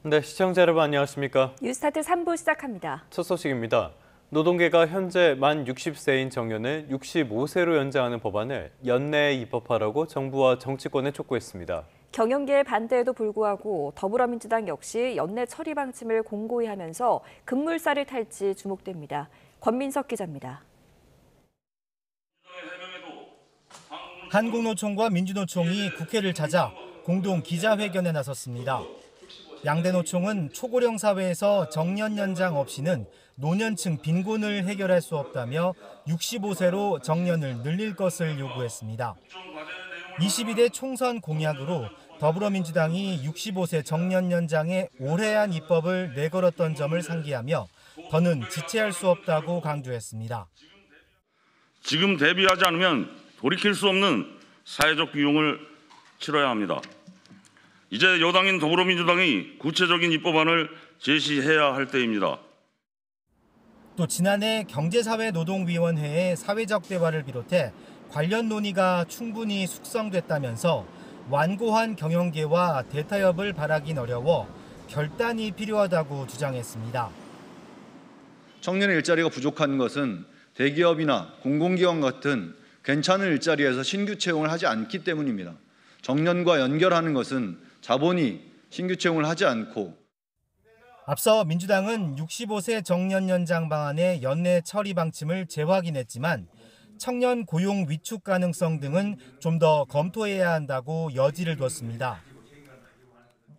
네, 시청자 여러분 안녕하십니까? 뉴스타트 3부 시작합니다. 첫 소식입니다. 노동계가 현재 만 60세인 정년을 65세로 연장하는 법안을 연내에 입법하라고 정부와 정치권에 촉구했습니다. 경영계의 반대에도 불구하고 더불어민주당 역시 연내 처리 방침을 공고히 하면서 급물살을 탈지 주목됩니다. 권민석 기자입니다. 한국노총과 민주노총이 국회를 찾아 공동 기자회견에 나섰습니다. 양대 노총은 초고령 사회에서 정년 연장 없이는 노년층 빈곤을 해결할 수 없다며 65세로 정년을 늘릴 것을 요구했습니다. 22대 총선 공약으로 더불어민주당이 65세 정년 연장의 올해안 입법을 내걸었던 점을 상기하며 더는 지체할 수 없다고 강조했습니다. 지금 대비하지 않으면 돌이킬 수 없는 사회적 비용을 치러야 합니다. 이제 여당인 더불어민주당이 구체적인 입법안을 제시해야 할 때입니다. 또 지난해 경제사회노동위원회의 사회적 대화를 비롯해 관련 논의가 충분히 숙성됐다면서 완고한 경영계와 대타협을 바라긴 어려워 결단이 필요하다고 주장했습니다. 청년의 일자리가 부족한 것은 대기업이나 공공기관 같은 괜찮은 일자리에서 신규 채용을 하지 않기 때문입니다. 정년과 연결하는 것은 자본이 신규 채용을 하지 않고. 앞서 민주당은 65세 정년 연장 방안의 연내 처리 방침을 재확인했지만 청년 고용 위축 가능성 등은 좀 더 검토해야 한다고 여지를 뒀습니다.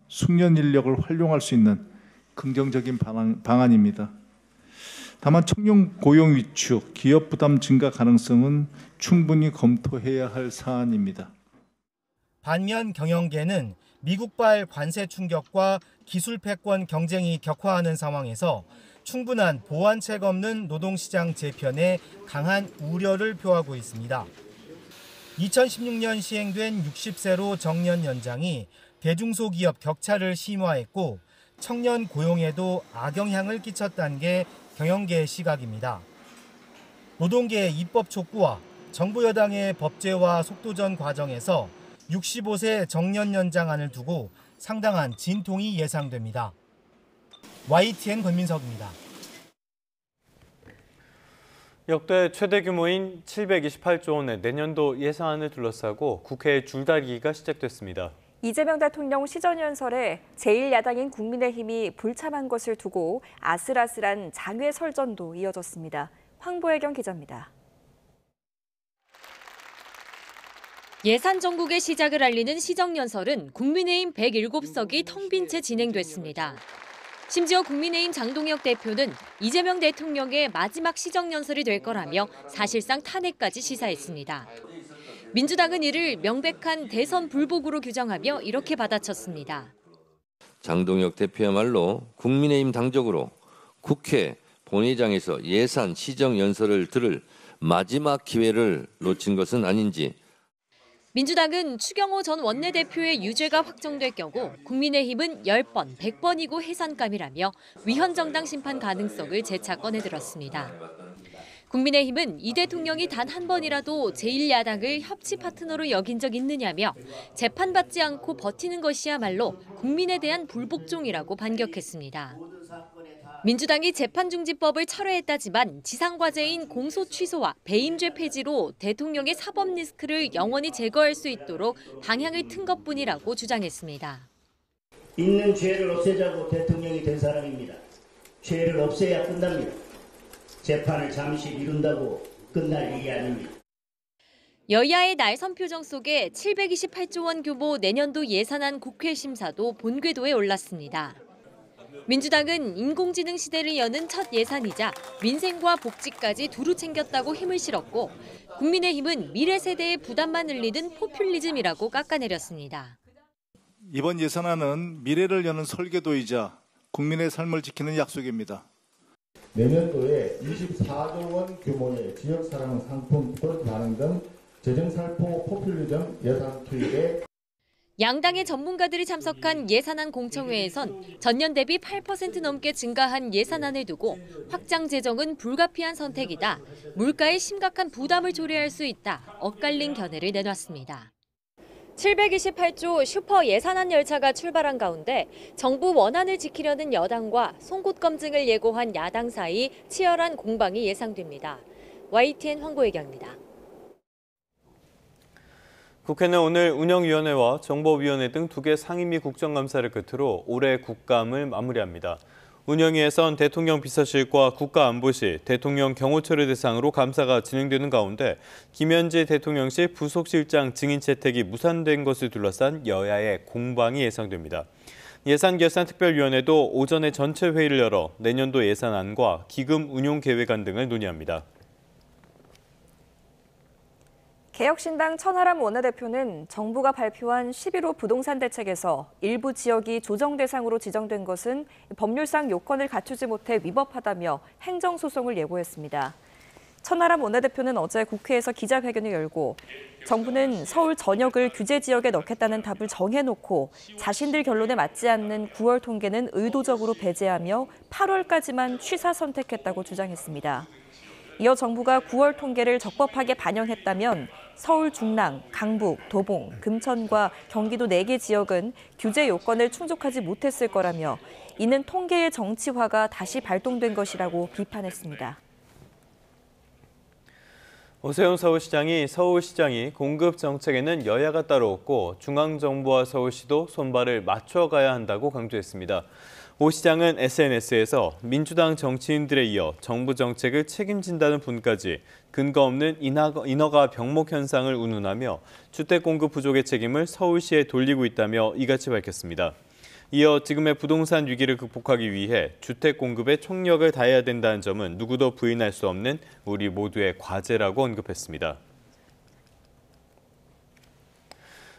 숙련 인력을 활용할 수 있는 긍정적인 방안입니다. 다만 청년 고용 위축, 기업 부담 증가 가능성은 충분히 검토해야 할 사안입니다. 반면 경영계는 미국발 관세 충격과 기술 패권 경쟁이 격화하는 상황에서 충분한 보완책 없는 노동시장 재편에 강한 우려를 표하고 있습니다. 2016년 시행된 60세로 정년 연장이 대중소기업 격차를 심화했고 청년 고용에도 악영향을 끼쳤다는 게 경영계의 시각입니다. 노동계의 입법 촉구와 정부 여당의 법제화 속도전 과정에서 65세 정년 연장안을 두고 상당한 진통이 예상됩니다. YTN 권민석입니다. 역대 최대 규모인 728조 원의 내년도 예산안을 둘러싸고 국회의 줄다리기가 시작됐습니다. 이재명 대통령 시정연설에 제1야당인 국민의힘이 불참한 것을 두고 아슬아슬한 장외설전도 이어졌습니다. 황보혜경 기자입니다. 예산 전국의 시작을 알리는 시정연설은 국민의힘 107석이 텅 빈 채 진행됐습니다. 심지어 국민의힘 장동혁 대표는 이재명 대통령의 마지막 시정연설이 될 거라며 사실상 탄핵까지 시사했습니다. 민주당은 이를 명백한 대선 불복으로 규정하며 이렇게 받아쳤습니다. 장동혁 대표야말로 국민의힘 당적으로 국회 본회의장에서 예산 시정연설을 들을 마지막 기회를 놓친 것은 아닌지. 민주당은 추경호 전 원내대표의 유죄가 확정될 경우 국민의힘은 10번, 100번이고 해산감이라며 위헌정당 심판 가능성을 재차 꺼내들었습니다. 국민의힘은 이 대통령이 단 한 번이라도 제1야당을 협치 파트너로 여긴 적 있느냐며 재판받지 않고 버티는 것이야말로 국민에 대한 불복종이라고 반격했습니다. 민주당이 재판중지법을 철회했다지만 지상과제인 공소 취소와 배임죄 폐지로 대통령의 사법 리스크를 영원히 제거할 수 있도록 방향을 튼 것뿐이라고 주장했습니다. 있는 죄를 없애자고 대통령이 된 사람입니다. 죄를 없애야 끝납니다. 재판을 잠시 미룬다고 끝날 일이 아닙니다. 여야의 날선 표정 속에 728조 원 규모 내년도 예산안 국회 심사도 본궤도에 올랐습니다. 민주당은 인공지능 시대를 여는 첫 예산이자 민생과 복지까지 두루 챙겼다고 힘을 실었고 국민의힘은 미래 세대의 부담만 늘리는 포퓰리즘이라고 깎아내렸습니다. 이번 예산안은 미래를 여는 설계도이자 국민의 삶을 지키는 약속입니다. 내년도에 24조 원 규모의 지역사랑 상품 프로젝트 반응 등 재정살포 포퓰리즘 예산 투입에 양당의 전문가들이 참석한 예산안 공청회에선 전년 대비 8% 넘게 증가한 예산안을 두고 확장 재정은 불가피한 선택이다. 물가에 심각한 부담을 초래할 수 있다. 엇갈린 견해를 내놨습니다. 728조 슈퍼 예산안 열차가 출발한 가운데 정부 원안을 지키려는 여당과 송곳 검증을 예고한 야당 사이 치열한 공방이 예상됩니다. YTN 황보혜경입니다. 국회는 오늘 운영위원회와 정보위원회 등 2개 상임위 국정감사를 끝으로 올해 국감을 마무리합니다. 운영위에선 대통령 비서실과 국가안보실, 대통령 경호처를 대상으로 감사가 진행되는 가운데 김현지 대통령실 부속실장 증인 채택이 무산된 것을 둘러싼 여야의 공방이 예상됩니다. 예산결산특별위원회도 오전에 전체 회의를 열어 내년도 예산안과 기금 운용 계획안 등을 논의합니다. 개혁신당 천하람 원내대표는 정부가 발표한 11호 부동산 대책에서 일부 지역이 조정 대상으로 지정된 것은 법률상 요건을 갖추지 못해 위법하다며 행정소송을 예고했습니다. 천하람 원내대표는 어제 국회에서 기자회견을 열고 정부는 서울 전역을 규제 지역에 넣겠다는 답을 정해놓고 자신들 결론에 맞지 않는 9월 통계는 의도적으로 배제하며 8월까지만 취사 선택했다고 주장했습니다. 이어 정부가 9월 통계를 적법하게 반영했다면 서울 중랑, 강북, 도봉, 금천과 경기도 4개 지역은 규제 요건을 충족하지 못했을 거라며 이는 통계의 정치화가 다시 발동된 것이라고 비판했습니다. 오세훈 서울시장이 공급 정책에는 여야가 따로 없고 중앙정부와 서울시도 손발을 맞춰가야 한다고 강조했습니다. 오 시장은 SNS에서 민주당 정치인들에 이어 정부 정책을 책임진다는 분까지 근거 없는 인허가 병목 현상을 운운하며 주택 공급 부족의 책임을 서울시에 돌리고 있다며 이같이 밝혔습니다. 이어 지금의 부동산 위기를 극복하기 위해 주택 공급에 총력을 다해야 된다는 점은 누구도 부인할 수 없는 우리 모두의 과제라고 언급했습니다.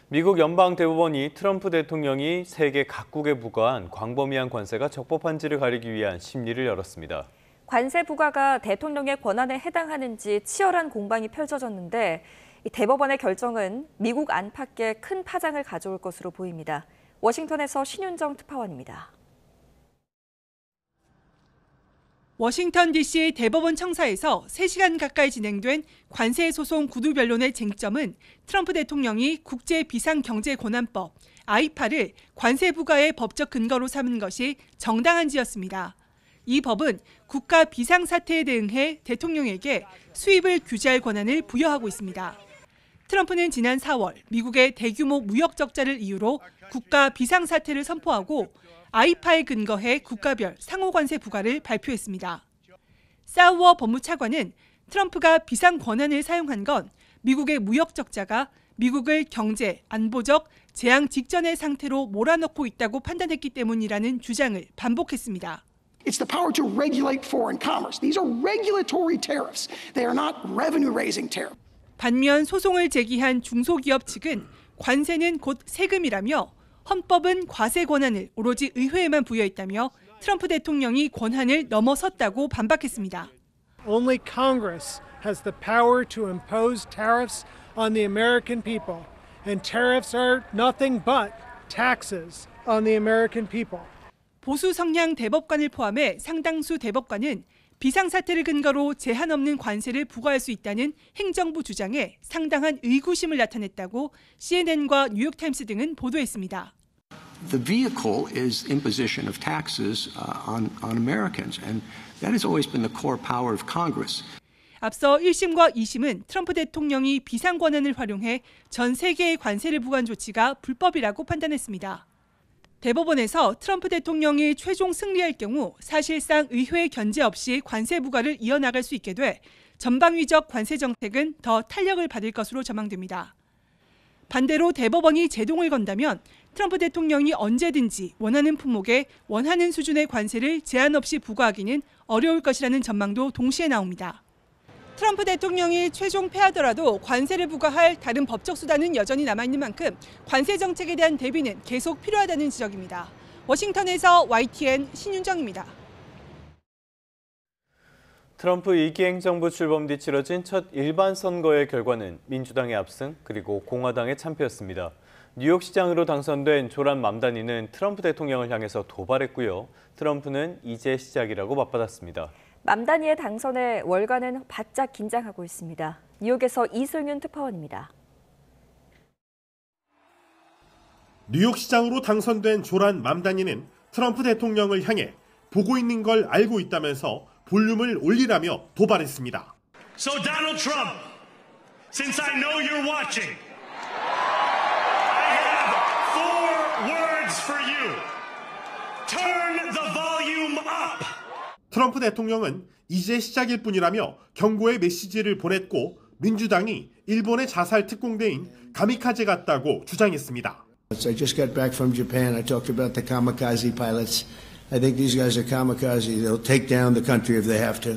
미국 연방대법원이 트럼프 대통령이 세계 각국에 부과한 광범위한 관세가 적법한지를 가리기 위한 심리를 열었습니다. 관세 부과가 대통령의 권한에 해당하는지 치열한 공방이 펼쳐졌는데 대법원의 결정은 미국 안팎에 큰 파장을 가져올 것으로 보입니다. 워싱턴에서 신윤정 특파원입니다. 워싱턴 DC 대법원 청사에서 3시간 가까이 진행된 관세 소송 구두 변론의 쟁점은 트럼프 대통령이 국제비상경제권한법 아이파를 관세 부과의 법적 근거로 삼은 것이 정당한지였습니다. 이 법은 국가 비상사태에 대응해 대통령에게 수입을 규제할 권한을 부여하고 있습니다. 트럼프는 지난 4월 미국의 대규모 무역 적자를 이유로 국가 비상사태를 선포하고 아이파에 근거해 국가별 상호관세 부과를 발표했습니다. 사우어 법무차관은 트럼프가 비상 권한을 사용한 건 미국의 무역 적자가 미국을 경제, 안보적 재앙 직전의 상태로 몰아넣고 있다고 판단했기 때문이라는 주장을 반복했습니다. It's the power to regulate foreign commerce. These are regulatory tariffs. They are not revenue-raising tariffs. 반면 소송을 제기한 중소기업 측은 관세는 곧 세금이라며 헌법은 과세 권한을 오로지 의회에만 부여했다며 트럼프 대통령이 권한을 넘어섰다고 반박했습니다. Only Congress has the power to impose tariffs on the American people, and tariffs are nothing but taxes on the American people. 보수 성향 대법관을 포함해 상당수 대법관은 비상사태를 근거로 제한 없는 관세를 부과할 수 있다는 행정부 주장에 상당한 의구심을 나타냈다고 CNN과 뉴욕타임스 등은 보도했습니다. The vehicle is imposition of taxes on Americans, and that has always been the core power of Congress. 앞서 1심과 2심은 트럼프 대통령이 비상 권한을 활용해 전 세계의 관세를 부과한 조치가 불법이라고 판단했습니다. 대법원에서 트럼프 대통령이 최종 승리할 경우 사실상 의회 견제 없이 관세 부과를 이어나갈 수 있게 돼 전방위적 관세 정책은 더 탄력을 받을 것으로 전망됩니다. 반대로 대법원이 제동을 건다면 트럼프 대통령이 언제든지 원하는 품목에 원하는 수준의 관세를 제한 없이 부과하기는 어려울 것이라는 전망도 동시에 나옵니다. 트럼프 대통령이 최종 패하더라도 관세를 부과할 다른 법적 수단은 여전히 남아있는 만큼 관세 정책에 대한 대비는 계속 필요하다는 지적입니다. 워싱턴에서 YTN 신윤정입니다. 트럼프 2기 행정부 출범 뒤 치러진 첫 일반 선거의 결과는 민주당의 압승 그리고 공화당의 참패였습니다. 뉴욕시장으로 당선된 조란 맘다니는 트럼프 대통령을 향해서 도발했고요. 트럼프는 이제 시작이라고 맞받았습니다. 맘다니의 당선에 월가는 바짝 긴장하고 있습니다. 뉴욕에서 이승윤 특파원입니다. 뉴욕시장으로 당선된 조란 맘다니는 트럼프 대통령을 향해 보고 있는 걸 알고 있다면서 볼륨을 올리라며 도발했습니다. So Donald Trump, since I know you're watching, I have 4 words for you. Turn the volume up. 트럼프 대통령은 이제 시작일 뿐이라며 경고의 메시지를 보냈고 민주당이 일본의 자살 특공대인 가미카제 같다고 주장했습니다. I just got back from Japan. I talked about the kamikaze pilots. I think these guys are kamikaze. They'll take down the country if they have to.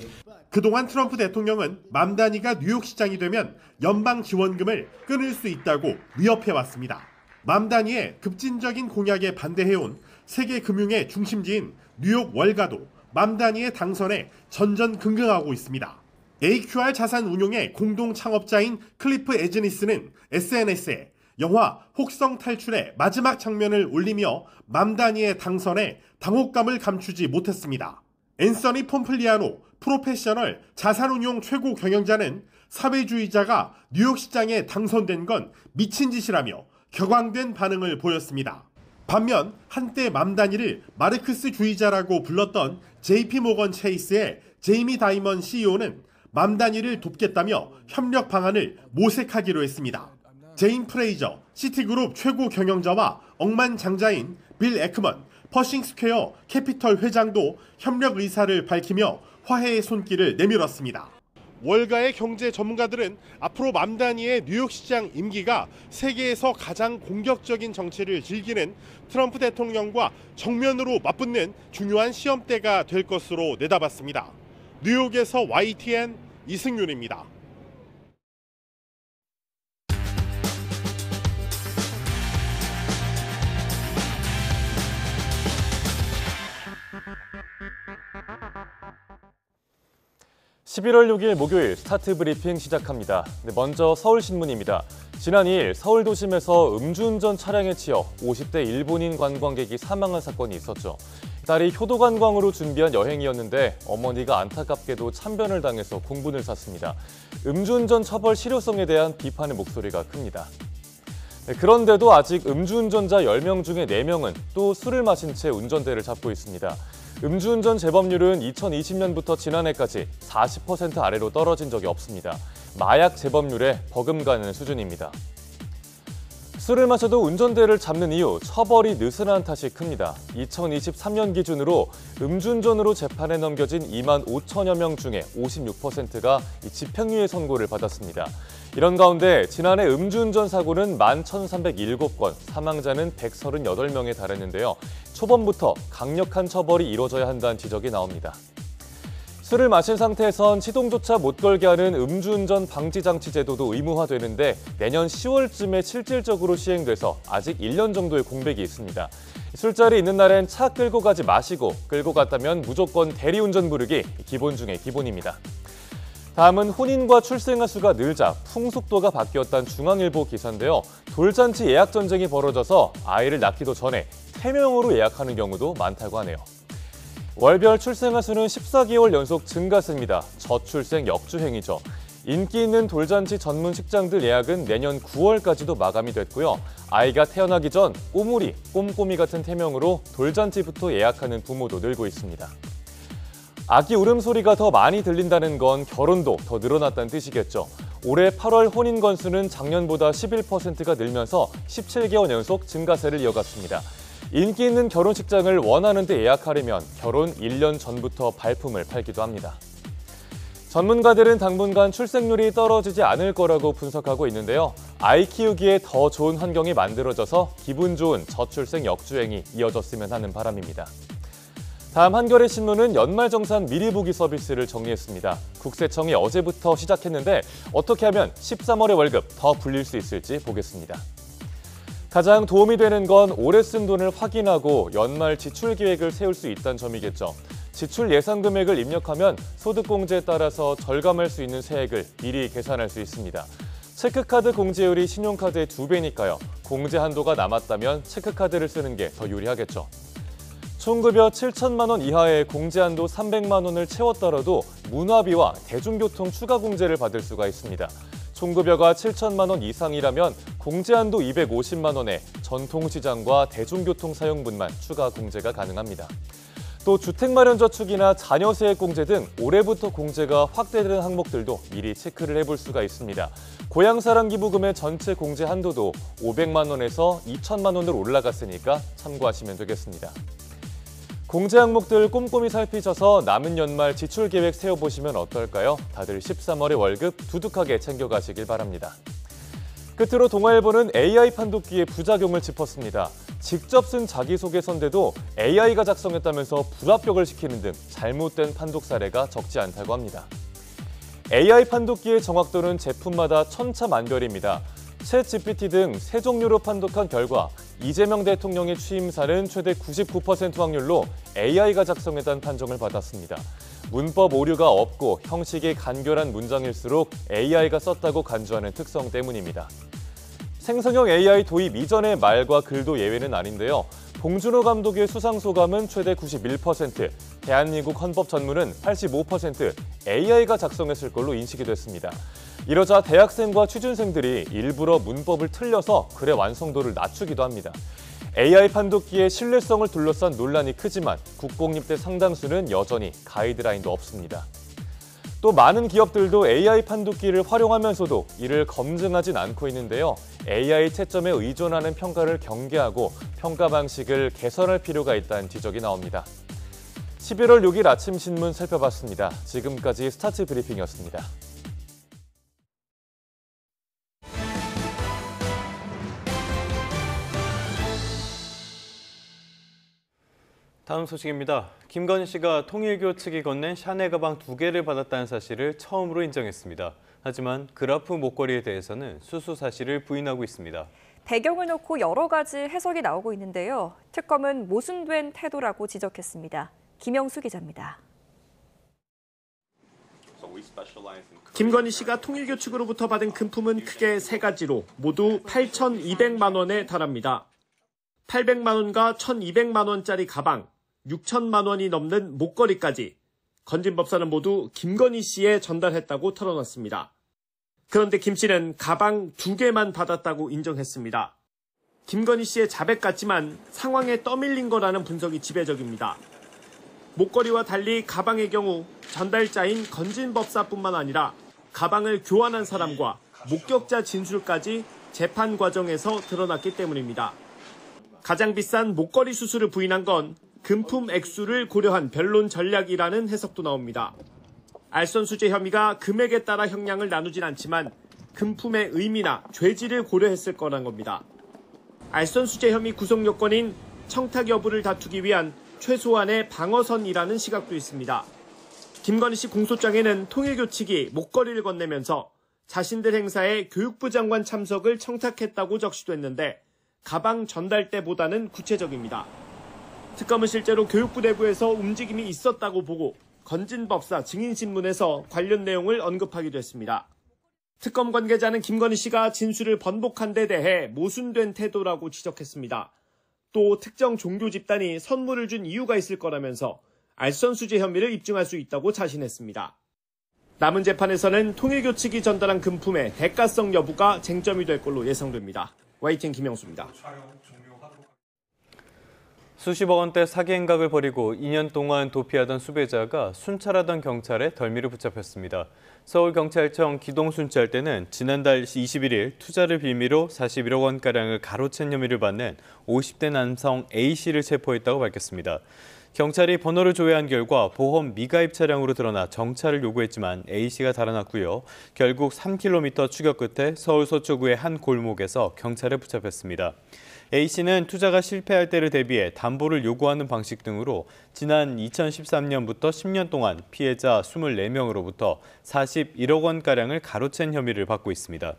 그동안 트럼프 대통령은 맘다니가 뉴욕시장이 되면 연방 지원금을 끊을 수 있다고 위협해왔습니다. 맘다니의 급진적인 공약에 반대해온 세계 금융의 중심지인 뉴욕 월가도 맘다니의 당선에 전전긍긍하고 있습니다. AQR 자산 운용의 공동 창업자인 클리프 에즈니스는 SNS에 영화 혹성 탈출의 마지막 장면을 올리며 맘다니의 당선에 당혹감을 감추지 못했습니다. 앤서니 폼플리아노 프로페셔널 자산운용 최고 경영자는 사회주의자가 뉴욕시장에 당선된 건 미친 짓이라며 격앙된 반응을 보였습니다. 반면 한때 맘다니를 마르크스주의자라고 불렀던 JP모건 체이스의 제이미 다이먼 CEO는 맘다니를 돕겠다며 협력 방안을 모색하기로 했습니다. 제인 프레이저, 시티그룹 최고 경영자와 억만장자인 빌 에크먼, 퍼싱스퀘어 캐피털 회장도 협력 의사를 밝히며 화해의 손길을 내밀었습니다. 월가의 경제 전문가들은 앞으로 맘다니의 뉴욕시장 임기가 세계에서 가장 공격적인 정치를 즐기는 트럼프 대통령과 정면으로 맞붙는 중요한 시험대가 될 것으로 내다봤습니다. 뉴욕에서 YTN 이승윤입니다. (11월 6일) 목요일 스타트 브리핑 시작합니다. 먼저 서울신문입니다. 지난 2일 서울 도심에서 음주운전 차량에 치여 50대 일본인 관광객이 사망한 사건이 있었죠. 딸이 효도관광으로 준비한 여행이었는데 어머니가 안타깝게도 참변을 당해서 공분을 샀습니다. 음주운전 처벌 실효성에 대한 비판의 목소리가 큽니다. 그런데도 아직 음주운전자 10명 중에 4명은 또 술을 마신 채 운전대를 잡고 있습니다. 음주운전 재범률은 2020년부터 지난해까지 40% 아래로 떨어진 적이 없습니다. 마약 재범률에 버금가는 수준입니다. 술을 마셔도 운전대를 잡는 이유, 처벌이 느슨한 탓이 큽니다. 2023년 기준으로 음주운전으로 재판에 넘겨진 2만 5천여 명 중에 56%가 집행유예 선고를 받았습니다. 이런 가운데 지난해 음주운전 사고는 11,307건, 사망자는 138명에 달했는데요. 초범부터 강력한 처벌이 이루어져야 한다는 지적이 나옵니다. 술을 마신 상태에선 시동조차 못 걸게 하는 음주운전 방지장치 제도도 의무화되는데 내년 10월쯤에 실질적으로 시행돼서 아직 1년 정도의 공백이 있습니다. 술자리 있는 날엔 차 끌고 가지 마시고 끌고 갔다면 무조건 대리운전 부르기 기본 중에 기본입니다. 다음은 혼인과 출생아 수가 늘자 풍속도가 바뀌었다는 중앙일보 기사인데요. 돌잔치 예약 전쟁이 벌어져서 아이를 낳기도 전에 태명으로 예약하는 경우도 많다고 하네요. 월별 출생아 수는 14개월 연속 증가세입니다. 저출생 역주행이죠. 인기 있는 돌잔치 전문 식장들 예약은 내년 9월까지도 마감이 됐고요. 아이가 태어나기 전 꼬물이, 꼼꼼이 같은 태명으로 돌잔치부터 예약하는 부모도 늘고 있습니다. 아기 울음소리가 더 많이 들린다는 건 결혼도 더 늘어났다는 뜻이겠죠. 올해 8월 혼인 건수는 작년보다 11%가 늘면서 17개월 연속 증가세를 이어갔습니다. 인기 있는 결혼식장을 원하는 데 예약하려면 결혼 1년 전부터 발품을 팔기도 합니다. 전문가들은 당분간 출생률이 떨어지지 않을 거라고 분석하고 있는데요. 아이 키우기에 더 좋은 환경이 만들어져서 기분 좋은 저출생 역주행이 이어졌으면 하는 바람입니다. 다음 한겨레 신문은 연말정산 미리 보기 서비스를 정리했습니다. 국세청이 어제부터 시작했는데 어떻게 하면 13월의 월급 더 불릴 수 있을지 보겠습니다. 가장 도움이 되는 건 올해 쓴 돈을 확인하고 연말 지출 계획을 세울 수 있다는 점이겠죠. 지출 예상 금액을 입력하면 소득공제에 따라서 절감할 수 있는 세액을 미리 계산할 수 있습니다. 체크카드 공제율이 신용카드의 2배니까요. 공제 한도가 남았다면 체크카드를 쓰는 게 더 유리하겠죠. 총급여 7천만 원 이하의 공제 한도 300만 원을 채웠더라도 문화비와 대중교통 추가 공제를 받을 수가 있습니다. 총급여가 7천만 원 이상이라면 공제 한도 250만 원에 전통시장과 대중교통 사용분만 추가 공제가 가능합니다. 또 주택마련저축이나 자녀세액 공제 등 올해부터 공제가 확대되는 항목들도 미리 체크를 해볼 수가 있습니다. 고향사랑기부금의 전체 공제 한도도 500만 원에서 2천만 원으로 올라갔으니까 참고하시면 되겠습니다. 공제 항목들 꼼꼼히 살피셔서 남은 연말 지출 계획 세워보시면 어떨까요? 다들 13월의 월급 두둑하게 챙겨가시길 바랍니다. 끝으로 동아일보는 AI 판독기의 부작용을 짚었습니다. 직접 쓴 자기소개서인데도 AI가 작성했다면서 불합격을 시키는 등 잘못된 판독 사례가 적지 않다고 합니다. AI 판독기의 정확도는 제품마다 천차만별입니다. 챗GPT 등 세 종류로 판독한 결과 이재명 대통령의 취임사는 최대 99% 확률로 AI가 작성했다는 판정을 받았습니다. 문법 오류가 없고 형식이 간결한 문장일수록 AI가 썼다고 간주하는 특성 때문입니다. 생성형 AI 도입 이전의 말과 글도 예외는 아닌데요. 봉준호 감독의 수상소감은 최대 91%, 대한민국 헌법전문은 85% AI가 작성했을 걸로 인식이 됐습니다. 이러자 대학생과 취준생들이 일부러 문법을 틀려서 글의 완성도를 낮추기도 합니다. AI 판독기의 신뢰성을 둘러싼 논란이 크지만 국공립대 상당수는 여전히 가이드라인도 없습니다. 또 많은 기업들도 AI 판독기를 활용하면서도 이를 검증하진 않고 있는데요. AI 채점에 의존하는 평가를 경계하고 평가 방식을 개선할 필요가 있다는 지적이 나옵니다. 11월 6일 아침 신문 살펴봤습니다. 지금까지 스타트 브리핑이었습니다. 다음 소식입니다. 김건희 씨가 통일교 측이 건넨 샤넬 가방 2개를 받았다는 사실을 처음으로 인정했습니다. 하지만 그라프 목걸이에 대해서는 수수 사실을 부인하고 있습니다. 배경을 놓고 여러 가지 해석이 나오고 있는데요. 특검은 모순된 태도라고 지적했습니다. 김영수 기자입니다. 김건희 씨가 통일교 측으로부터 받은 금품은 크게 3가지로 모두 8,200만 원에 달합니다. 800만 원과 1,200만 원짜리 가방, 6천만 원이 넘는 목걸이까지 건진 법사는 모두 김건희 씨에 전달했다고 털어놨습니다. 그런데 김 씨는 가방 2개만 받았다고 인정했습니다. 김건희 씨의 자백 같지만 상황에 떠밀린 거라는 분석이 지배적입니다. 목걸이와 달리 가방의 경우 전달자인 건진 법사뿐만 아니라 가방을 교환한 사람과 목격자 진술까지 재판 과정에서 드러났기 때문입니다. 가장 비싼 목걸이 수수를 부인한 건 금품 액수를 고려한 변론 전략이라는 해석도 나옵니다. 알선수재 혐의가 금액에 따라 형량을 나누진 않지만 금품의 의미나 죄질을 고려했을 거란 겁니다. 알선수재 혐의 구성 요건인 청탁 여부를 다투기 위한 최소한의 방어선이라는 시각도 있습니다. 김건희 씨 공소장에는 통일교 측이 목걸이를 건네면서 자신들 행사에 교육부 장관 참석을 청탁했다고 적시됐는데 가방 전달 때보다는 구체적입니다. 특검은 실제로 교육부 내부에서 움직임이 있었다고 보고 건진 법사 증인신문에서 관련 내용을 언급하기도 했습니다. 특검 관계자는 김건희 씨가 진술을 번복한 데 대해 모순된 태도라고 지적했습니다. 또 특정 종교 집단이 선물을 준 이유가 있을 거라면서 알선수재 혐의를 입증할 수 있다고 자신했습니다. 남은 재판에서는 통일교 측이 전달한 금품의 대가성 여부가 쟁점이 될 걸로 예상됩니다. YTN 김영수입니다. 수십억 원대 사기 행각을 벌이고 2년 동안 도피하던 수배자가 순찰하던 경찰에 덜미를 붙잡혔습니다. 서울경찰청 기동순찰대는 지난달 21일 투자를 빌미로 41억 원가량을 가로챈 혐의를 받는 50대 남성 A씨를 체포했다고 밝혔습니다. 경찰이 번호를 조회한 결과 보험 미가입 차량으로 드러나 정차를 요구했지만 A씨가 달아났고요. 결국 3km 추격 끝에 서울 서초구의 한 골목에서 경찰에 붙잡혔습니다. A씨는 투자가 실패할 때를 대비해 담보를 요구하는 방식 등으로 지난 2013년부터 10년 동안 피해자 24명으로부터 41억 원가량을 가로챈 혐의를 받고 있습니다.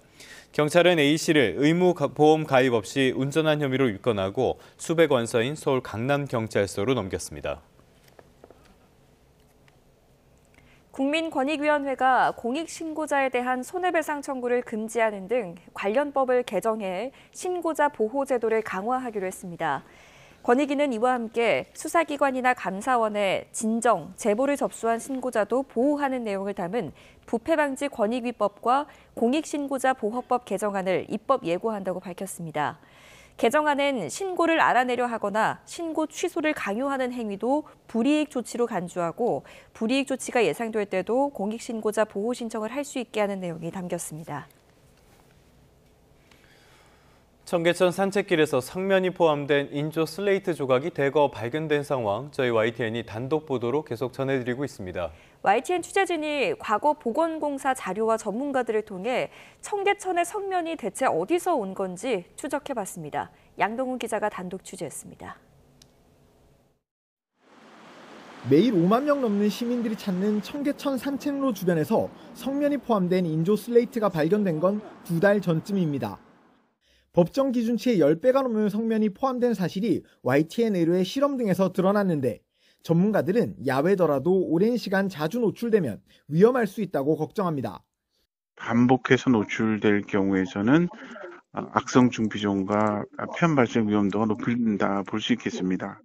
경찰은 A씨를 의무 보험 가입 없이 운전한 혐의로 입건하고 수배 관서인 서울 강남경찰서로 넘겼습니다. 국민권익위원회가 공익신고자에 대한 손해배상 청구를 금지하는 등 관련 법을 개정해 신고자 보호제도를 강화하기로 했습니다. 권익위는 이와 함께 수사기관이나 감사원에 진정, 제보를 접수한 신고자도 보호하는 내용을 담은 부패방지 권익위법과 공익신고자 보호법 개정안을 입법 예고한다고 밝혔습니다. 개정안은 신고를 알아내려 하거나 신고 취소를 강요하는 행위도 불이익 조치로 간주하고 불이익 조치가 예상될 때도 공익신고자 보호 신청을 할 수 있게 하는 내용이 담겼습니다. 청계천 산책길에서 성면이 포함된 인조 슬레이트 조각이 대거 발견된 상황, 저희 YTN이 단독 보도로 계속 전해드리고 있습니다. YTN 취재진이 과거 보건공사 자료와 전문가들을 통해 청계천의 성면이 대체 어디서 온 건지 추적해봤습니다. 양동훈 기자가 단독 취재했습니다. 매일 5만 명 넘는 시민들이 찾는 청계천 산책로 주변에서 성면이 포함된 인조 슬레이트가 발견된 건 2달 전쯤입니다. 법정 기준치의 10배가 넘는 성면이 포함된 사실이 YTN 의뢰 실험 등에서 드러났는데 전문가들은 야외더라도 오랜 시간 자주 노출되면 위험할 수 있다고 걱정합니다. 반복해서 노출될 경우에서는 악성 중피종과 폐암 발생 위험도가 높아진다 볼 수 있겠습니다.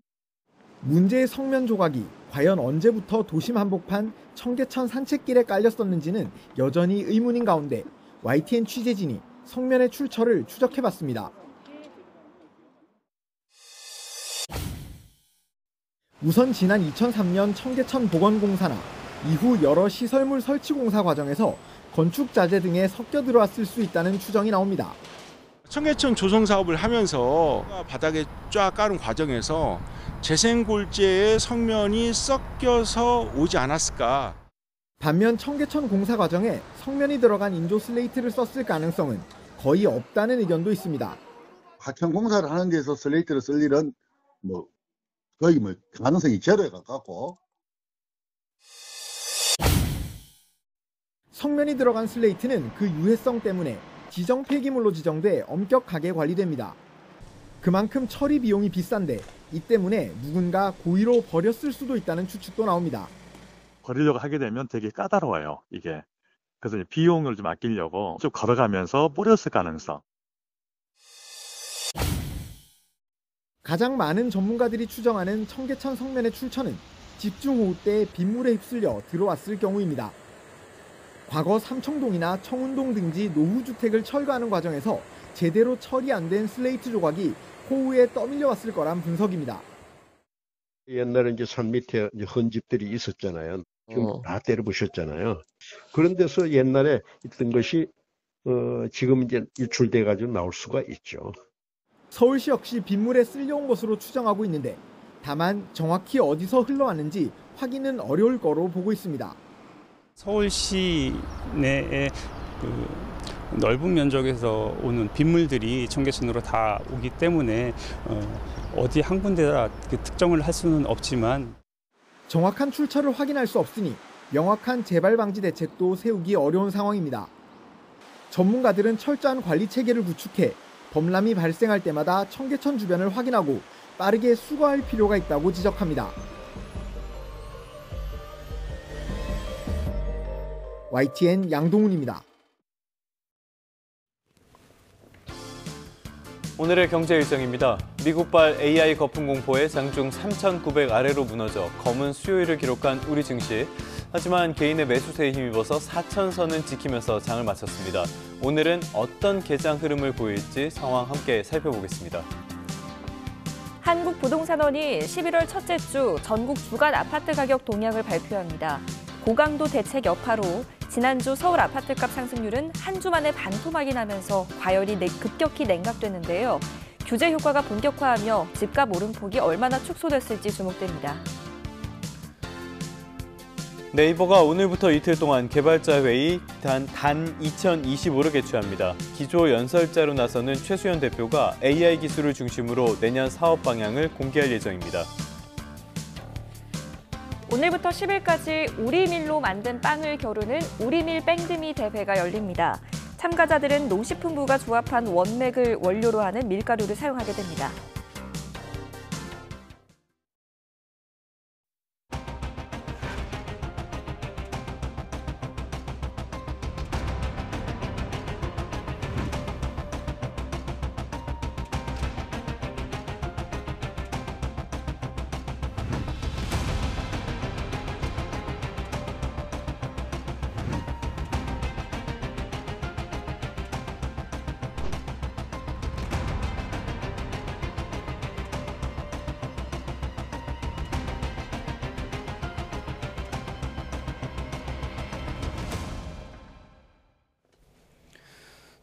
문제의 성면 조각이 과연 언제부터 도심 한복판 청계천 산책길에 깔렸었는지는 여전히 의문인 가운데 YTN 취재진이 성면의 출처를 추적해봤습니다. 우선 지난 2003년 청계천 보건공사나 이후 여러 시설물 설치 공사 과정에서 건축 자재 등에 섞여 들어왔을 수 있다는 추정이 나옵니다. 청계천 조성 사업을 하면서 바닥에 쫙 깔은 과정에서 재생골재의 성면이 섞여서 오지 않았을까. 반면 청계천 공사 과정에 성면이 들어간 인조 슬레이트를 썼을 가능성은 거의 없다는 의견도 있습니다. 하천 공사를 하는 데서 슬레이트를 쓸 일은 거의 가능성이 제로에 가깝고. 성면이 들어간 슬레이트는 그 유해성 때문에 지정 폐기물로 지정돼 엄격하게 관리됩니다. 그만큼 처리 비용이 비싼데 이 때문에 누군가 고의로 버렸을 수도 있다는 추측도 나옵니다. 버리려고 하게 되면 되게 까다로워요, 이게. 그래서 비용을 좀 아끼려고 쭉 걸어가면서 뿌렸을 가능성. 가장 많은 전문가들이 추정하는 청계천 성면의 출처는 집중호우 때 빗물에 휩쓸려 들어왔을 경우입니다. 과거 삼청동이나 청운동 등지 노후주택을 철거하는 과정에서 제대로 처리 안 된 슬레이트 조각이 호우에 떠밀려 왔을 거란 분석입니다. 옛날에 이제 산 밑에 헌집들이 있었잖아요. 지금 다 때려부셨잖아요. 그런 데서 옛날에 있던 것이 지금 이제 유출돼 가지고 나올 수가 있죠. 서울시 역시 빗물에 쓸려온 것으로 추정하고 있는데 다만 정확히 어디서 흘러왔는지 확인은 어려울 거로 보고 있습니다. 서울시 내에 넓은 면적에서 오는 빗물들이 청계천으로 다 오기 때문에 어디 한 군데라 특정을 할 수는 없지만 정확한 출처를 확인할 수 없으니 명확한 재발 방지 대책도 세우기 어려운 상황입니다. 전문가들은 철저한 관리 체계를 구축해 범람이 발생할 때마다 청계천 주변을 확인하고 빠르게 수거할 필요가 있다고 지적합니다. YTN 양동훈입니다. 오늘의 경제 일정입니다. 미국발 AI 거품 공포에 장중 3,900 아래로 무너져 검은 수요일을 기록한 우리 증시. 하지만 개인의 매수세에 힘입어서 4,000선은 지키면서 장을 마쳤습니다. 오늘은 어떤 개장 흐름을 보일지 상황 함께 살펴보겠습니다. 한국부동산원이 11월 첫째 주 전국 주간 아파트 가격 동향을 발표합니다. 고강도 대책 여파로 지난주 서울 아파트값 상승률은 한 주 만에 반토막이 나면서 과열이 급격히 냉각됐는데요. 규제 효과가 본격화하며 집값 오름폭이 얼마나 축소됐을지 주목됩니다. 네이버가 오늘부터 이틀 동안 개발자 회의 단 2025를 개최합니다. 기조 연설자로 나서는 최수연 대표가 AI 기술을 중심으로 내년 사업 방향을 공개할 예정입니다. 오늘부터 10일까지 우리밀로 만든 빵을 겨루는 우리밀 뺑드미 대회가 열립니다. 참가자들은 농식품부가 조합한 원맥을 원료로 하는 밀가루를 사용하게 됩니다.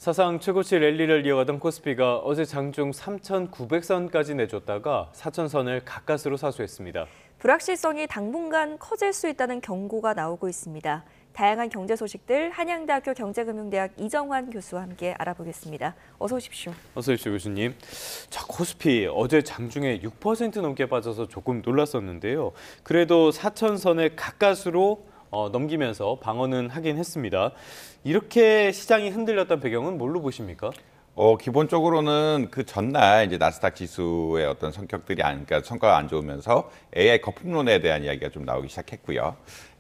사상 최고치 랠리를 이어가던 코스피가 어제 장중 3,900선까지 내줬다가 4,000선을 가까스로 사수했습니다. 불확실성이 당분간 커질 수 있다는 경고가 나오고 있습니다. 다양한 경제 소식들 한양대학교 경제금융대학 이정환 교수와 함께 알아보겠습니다. 어서 오십시오. 어서 오십시오, 교수님. 자, 코스피 어제 장중에 6% 넘게 빠져서 조금 놀랐었는데요. 그래도 4,000선을 가까스로 넘기면서 방어는 하긴 했습니다. 이렇게 시장이 흔들렸던 배경은 뭘로 보십니까? 기본적으로는 그 전날 이제 나스닥 지수의 어떤 그러니까 성과가 안 좋으면서 AI 거품론에 대한 이야기가 좀 나오기 시작했고요.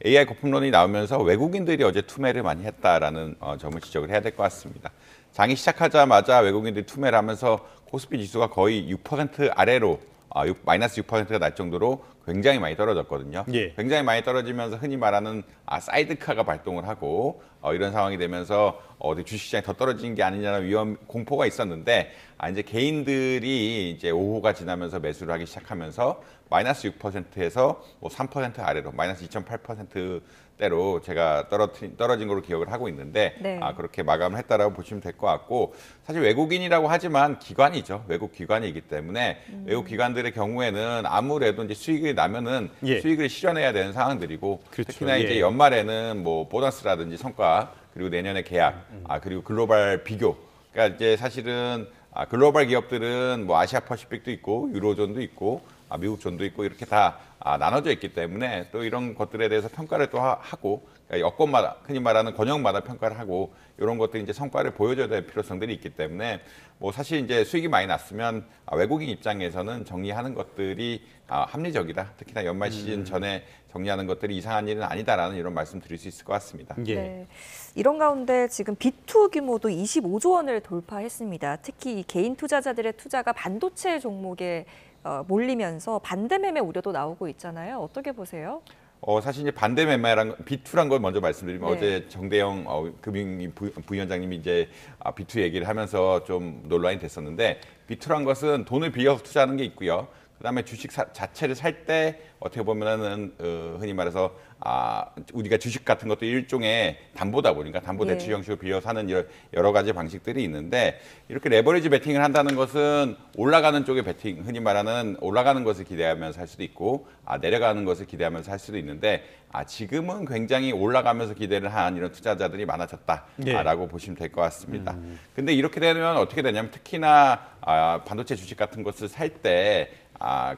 AI 거품론이 나오면서 외국인들이 어제 투매를 많이 했다라는 점을 지적을 해야 될 것 같습니다. 장이 시작하자마자 외국인들이 투매를 하면서 코스피 지수가 거의 6% 아래로 마이너스 6%가 날 정도로 굉장히 많이 떨어졌거든요. 예. 굉장히 많이 떨어지면서 흔히 말하는 사이드카가 발동을 하고 이런 상황이 되면서 어디 주식시장이 더 떨어지는 게 아니냐는 공포가 있었는데 이제 개인들이 이제 오후가 지나면서 매수를 하기 시작하면서 마이너스 6%에서 뭐 3% 아래로 마이너스 2.8%대로 제가 떨어진 걸로 기억을 하고 있는데 네. 그렇게 마감을 했다라고 보시면 될 것 같고 사실 외국인이라고 하지만 기관이죠. 외국 기관이기 때문에 외국 기관들의 경우에는 아무래도 이제 수익이 나면은 예. 수익을 실현해야 되는 상황들이고 그렇죠. 특히나 이제 예. 연말에는 뭐 보너스라든지 성과 그리고 내년에 계약 그리고 글로벌 비교 그러니까 이제 사실은 글로벌 기업들은 뭐 아시아 퍼시픽도 있고 유로존도 있고 미국 존도 있고 이렇게 다 나눠져 있기 때문에 또 이런 것들에 대해서 평가를 또 하고 그러니까 여건마다 흔히 말하는 권역마다 평가를 하고 이런 것들이 이제 성과를 보여줘야 될 필요성들이 있기 때문에 뭐 사실 이제 수익이 많이 났으면 외국인 입장에서는 정리하는 것들이 합리적이다. 특히나 연말 시즌 전에 정리하는 것들이 이상한 일은 아니다라는 이런 말씀 드릴 수 있을 것 같습니다. 예. 네. 이런 가운데 지금 B2 규모도 25조 원을 돌파했습니다. 특히 이 개인 투자자들의 투자가 반도체 종목에 몰리면서 반대 매매 우려도 나오고 있잖아요. 어떻게 보세요? 사실 이제 반대 매매랑 B2란 걸 먼저 말씀드리면 네. 어제 정대영 금융 부위원장님이 이제 B2 얘기를 하면서 좀 논란이 됐었는데 B2란 것은 돈을 빌려서 투자하는 게 있고요. 그다음에 주식 자체를 살 때 어떻게 보면은 흔히 말해서 우리가 주식 같은 것도 일종의 담보다 보니까 담보 대출 예. 형식으로 빌려 사는 여러 가지 방식들이 있는데 이렇게 레버리지 베팅을 한다는 것은 올라가는 쪽의 베팅, 흔히 말하는 올라가는 것을 기대하면서 할 수도 있고 내려가는 것을 기대하면서 할 수도 있는데 지금은 굉장히 올라가면서 기대를 한 이런 투자자들이 많아졌다라고 보시면 될 것 같습니다. 근데 이렇게 되면 어떻게 되냐면 특히나 반도체 주식 같은 것을 살 때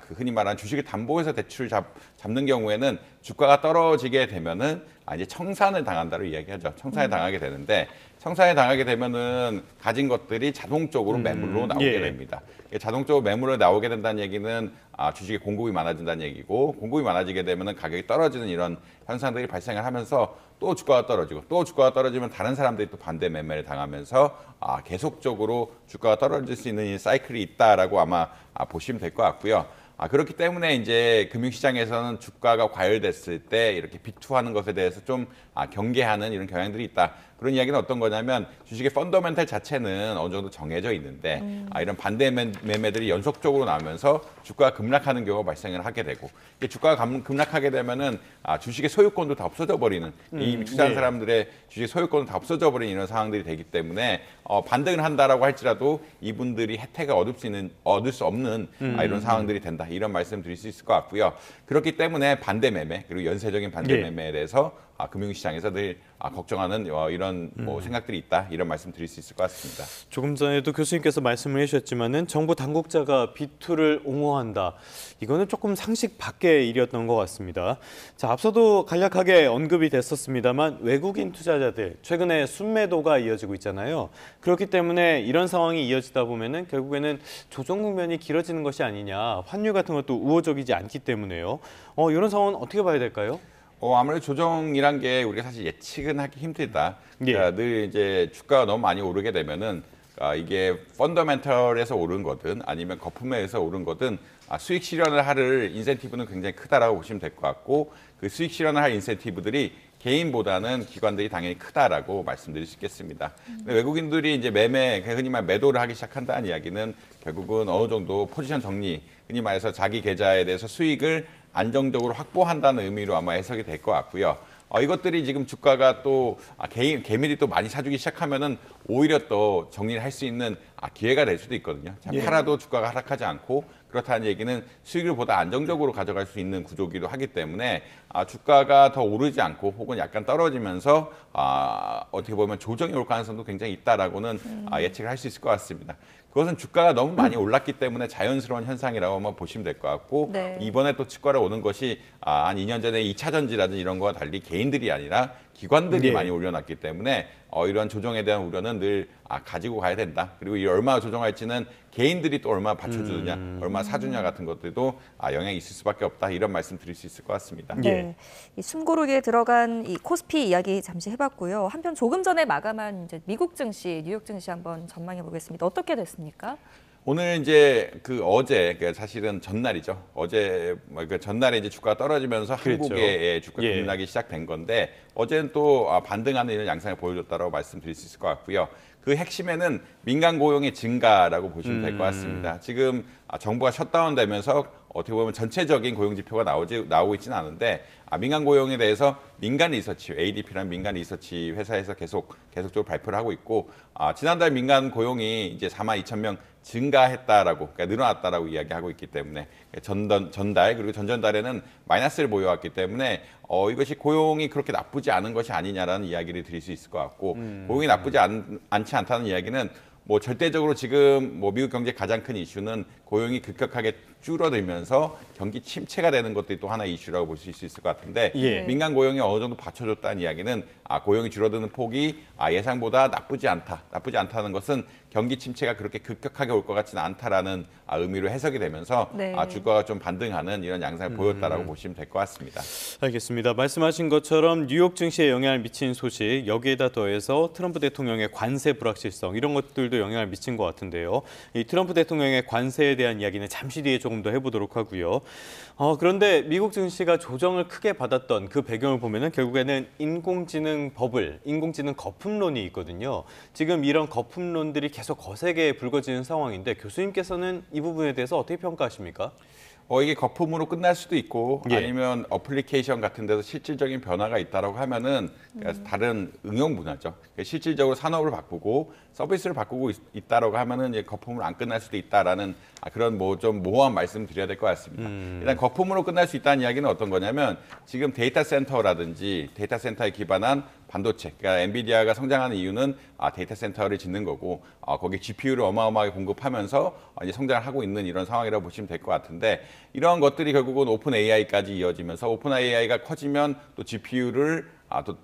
그 흔히 말하는 주식을 담보해서 대출을 잡는 경우에는 주가가 떨어지게 되면은 이제 청산을 당한다고 이야기하죠. 청산을 당하게 되는데 청산을 당하게 되면은 가진 것들이 자동적으로 매물로 나오게 예. 됩니다. 자동적으로 매물로 나오게 된다는 얘기는 주식의 공급이 많아진다는 얘기고 공급이 많아지게 되면은 가격이 떨어지는 이런 현상들이 발생을 하면서 또 주가가 떨어지고 또 주가가 떨어지면 다른 사람들이 또 반대 매매를 당하면서 계속적으로 주가가 떨어질 수 있는 이 사이클이 있다라고 아마 보시면 될 것 같고요. 그렇기 때문에 이제 금융시장에서는 주가가 과열됐을 때 이렇게 비투하는 것에 대해서 좀 경계하는 이런 경향들이 있다. 그런 이야기는 어떤 거냐면 주식의 펀더멘탈 자체는 어느 정도 정해져 있는데 이런 반대 매매들이 연속적으로 나오면서 주가가 급락하는 경우가 발생을 하게 되고 주가가 급락하게 되면은 주식의 소유권도 다 없어져 버리는 이미 투자한 네. 사람들의 주식 소유권도 다 없어져 버리는 이런 상황들이 되기 때문에 반등을 한다라고 할지라도 이분들이 혜택을 얻을 수 없는 이런 상황들이 된다. 이런 말씀 드릴 수 있을 것 같고요. 그렇기 때문에 반대 매매 그리고 연쇄적인 반대 예. 매매에 대해서 금융시장에서 늘 걱정하는 이런 생각들이 있다. 이런 말씀 드릴 수 있을 것 같습니다. 조금 전에도 교수님께서 말씀을 해주셨지만은 정부 당국자가 B2를 옹호한다. 이거는 조금 상식 밖의 일이었던 것 같습니다. 자, 앞서도 간략하게 언급이 됐었습니다만 외국인 투자자들 최근에 순매도가 이어지고 있잖아요. 그렇기 때문에 이런 상황이 이어지다 보면은 결국에는 조정 국면이 길어지는 것이 아니냐. 환율 같은 것도 우호적이지 않기 때문에요. 이런 상황은 어떻게 봐야 될까요? 아무래도 조정이란 게 우리가 사실 예측은 하기 힘들다. 예. 그러니까 늘 이제 주가가 너무 많이 오르게 되면은 이게 펀더멘털에서 오른 거든 아니면 거품에서 오른 거든 수익 실현을 할 인센티브는 굉장히 크다라고 보시면 될 것 같고 그 수익 실현을 할 인센티브들이 개인보다는 기관들이 당연히 크다라고 말씀드릴 수 있겠습니다. 근데 외국인들이 이제 흔히 말 매도를 하기 시작한다는 이야기는 결국은 어느 정도 포지션 정리, 흔히 말해서 자기 계좌에 대해서 수익을 안정적으로 확보한다는 의미로 아마 해석이 될 것 같고요. 이것들이 지금 주가가 또 개미들이 또 많이 사주기 시작하면은 오히려 또 정리를 할 수 있는 기회가 될 수도 있거든요. 팔아도 주가가 하락하지 않고 그렇다는 얘기는 수익을 보다 안정적으로 가져갈 수 있는 구조기도 하기 때문에 주가가 더 오르지 않고 혹은 약간 떨어지면서 어떻게 보면 조정이 올 가능성도 굉장히 있다라고는 예측을 할 수 있을 것 같습니다. 그것은 주가가 너무 많이 올랐기 때문에 자연스러운 현상이라고 한번 보시면 될 것 같고 네. 이번에 또 치과를 오는 것이 한 2년 전에 2차 전지라든지 이런 거와 달리 개인들이 아니라 기관들이 많이 올려놨기 때문에 이러한 조정에 대한 우려는 늘 가지고 가야 된다. 그리고 이 얼마나 조정할지는 개인들이 또 얼마나 받쳐주느냐, 얼마나 사주냐 같은 것들도 영향이 있을 수밖에 없다. 이런 말씀 드릴 수 있을 것 같습니다. 네. 이 숨고르기에 들어간 이 코스피 이야기 잠시 해봤고요. 한편 조금 전에 마감한 이제 미국 증시, 뉴욕 증시 한번 전망해 보겠습니다. 어떻게 됐습니까? 오늘 이제 어제 사실은 전날이죠. 어제 전날에 이제 주가가 떨어지면서 한국의 주가 급락이 시작된 건데 어제는 또 반등하는 이런 양상을 보여줬다고 말씀드릴 수 있을 것 같고요. 그 핵심에는 민간 고용의 증가라고 보시면 될 것 같습니다. 지금 정부가 셧다운되면서 어떻게 보면 전체적인 고용 지표가 나오고 있지는 않은데 민간 고용에 대해서 민간 리서치, ADP라는 민간 리서치 회사에서 계속적으로 발표를 하고 있고 지난달 민간 고용이 이제 42,000명 증가했다라고, 그러니까 늘어났다라고 이야기하고 있기 때문에 전달 그리고 전전달에는 마이너스를 보여왔기 때문에 이것이 고용이 그렇게 나쁘지 않은 것이 아니냐라는 이야기를 드릴 수 있을 것 같고 고용이 나쁘지 않지 않다는 이야기는 절대적으로 지금 미국 경제 가장 큰 이슈는 고용이 급격하게 줄어들면서 경기 침체가 되는 것들이 또 하나의 이슈라고 볼 수 있을 것 같은데 민간 고용이 어느 정도 받쳐줬다는 이야기는 고용이 줄어드는 폭이 예상보다 나쁘지 않다는 것은 경기 침체가 그렇게 급격하게 올 것 같지는 않다라는 의미로 해석이 되면서 주가가 좀 반등하는 이런 양상을 보였다라고 보시면 될 것 같습니다. 알겠습니다. 말씀하신 것처럼 뉴욕 증시에 영향을 미친 소식, 여기에다 더해서 트럼프 대통령의 관세 불확실성 이런 것들도 영향을 미친 것 같은데요. 이 트럼프 대통령의 관세에 대한 이야기는 잠시 뒤에 조금 더 해보도록 하고요. 그런데 미국 증시가 조정을 크게 받았던 그 배경을 보면은 결국에는 인공지능 거품론이 있거든요. 지금 이런 거품론들이 계속 거세게 불거지는 상황인데 교수님께서는 이 부분에 대해서 어떻게 평가하십니까? 이게 거품으로 끝날 수도 있고 아니면 어플리케이션 같은 데서 실질적인 변화가 있다라고 하면은 다른 응용 분야죠. 실질적으로 산업을 바꾸고 서비스를 바꾸고 있다라고 하면은 이제 거품으로 안 끝날 수도 있다라는 그런 좀 모호한 말씀을 드려야 될 것 같습니다. 일단 거품으로 끝날 수 있다는 이야기는 어떤 거냐면 지금 데이터 센터라든지 데이터 센터에 기반한 반도체, 그러니까 엔비디아가 성장하는 이유는 데이터 센터를 짓는 거고 거기 GPU를 어마어마하게 공급하면서 이제 성장을 하고 있는 이런 상황이라고 보시면 될 것 같은데 이러한 것들이 결국은 오픈 AI까지 이어지면서 오픈 AI가 커지면 또 GPU를